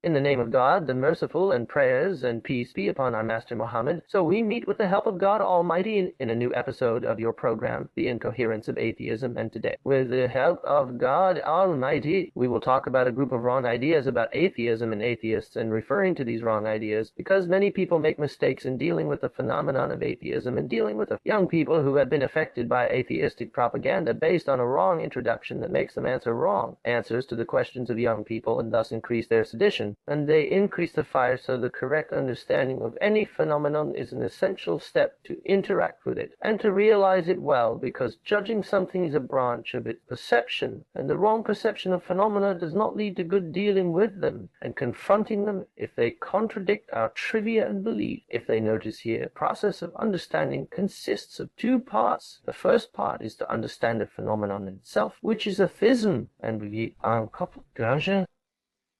in the name of God, the merciful, and prayers and peace be upon our Master Muhammad. So we meet with the help of God Almighty in a new episode of your program, The Incoherence of Atheism, and today, with the help of God Almighty, we will talk about a group of wrong ideas about atheism and atheists, and referring to these wrong ideas, because many people make mistakes in dealing with the phenomenon of atheism and dealing with the young people who have been affected by atheistic propaganda based on a wrong introduction that makes them answer wrong answers to the questions of young people and thus increase their sedition. And they increase the fire, so the correct understanding of any phenomenon is an essential step to interact with it and to realize it well, because judging something is a branch of its perception, and the wrong perception of phenomena does not lead to good dealing with them and confronting them if they contradict our trivia and belief. If they notice here, process of understanding consists of two parts. The first part is to understand the phenomenon itself, which is atheism, and we uncouple Gaja.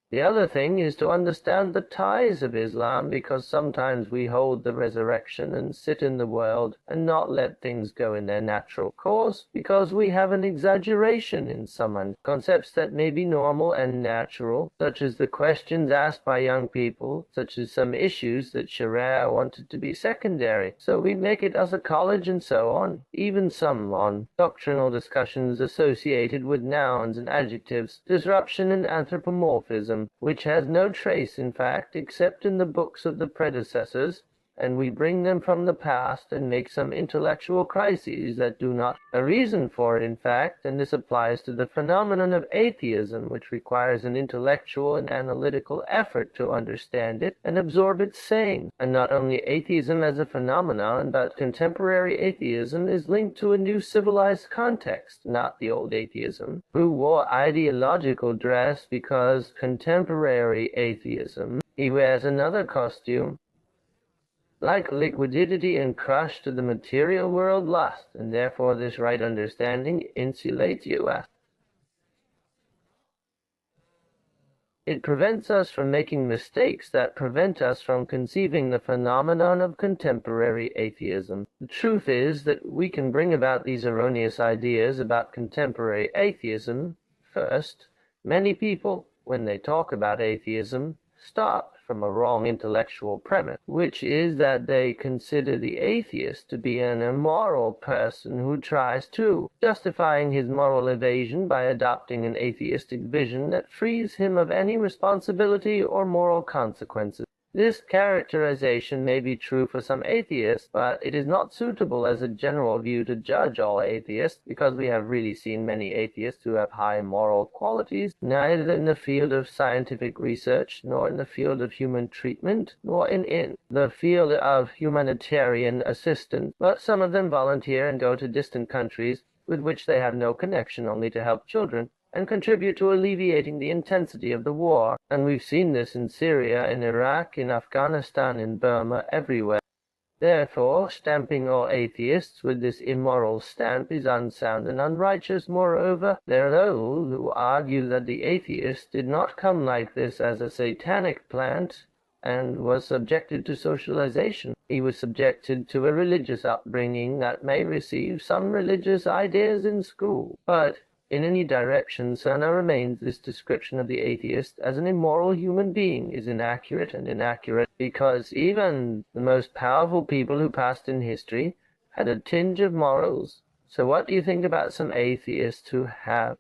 The other thing is to understand the ties of Islam, because sometimes we hold the resurrection and sit in the world and not let things go in their natural course, because we have an exaggeration in some concepts that may be normal and natural, such as the questions asked by young people, such as some issues that Sharia wanted to be secondary. So we make it as a college and so on, even some on doctrinal discussions associated with nouns and adjectives, disruption and anthropomorphism, which has no trace, in fact, except in the books of the predecessors, and we bring them from the past and make some intellectual crises that do not a reason for it, in fact, and this applies to the phenomenon of atheism, which requires an intellectual and analytical effort to understand it and absorb its saying. And not only atheism as a phenomenon, but contemporary atheism is linked to a new civilized context, not the old atheism, who wore ideological dress, because contemporary atheism, he wears another costume. Like liquidity and crush to the material world lust, and therefore this right understanding insulates you. It prevents us from making mistakes that prevent us from conceiving the phenomenon of contemporary atheism. The truth is that we can bring about these erroneous ideas about contemporary atheism. First, many people, when they talk about atheism, start from a wrong intellectual premise, which is that they consider the atheist to be an immoral person who tries to, justifying his moral evasion by adopting an atheistic vision that frees him of any responsibility or moral consequences. This characterization may be true for some atheists, but it is not suitable as a general view to judge all atheists, because we have really seen many atheists who have high moral qualities, neither in the field of scientific research, nor in the field of human treatment, nor in the field of humanitarian assistance, but some of them volunteer and go to distant countries with which they have no connection, only to help children, and contribute to alleviating the intensity of the war. And we've seen this in Syria, in Iraq, in Afghanistan, in Burma, everywhere. Therefore, stamping all atheists with this immoral stamp is unsound and unrighteous. Moreover, there are those who argue that the atheist did not come like this as a satanic plant, and was subjected to socialization. He was subjected to a religious upbringing that may receive some religious ideas in school. But in any direction, sunnah remains this description of the atheist as an immoral human being is inaccurate, and inaccurate because even the most powerful people who passed in history had a tinge of morals. So what do you think about some atheists who have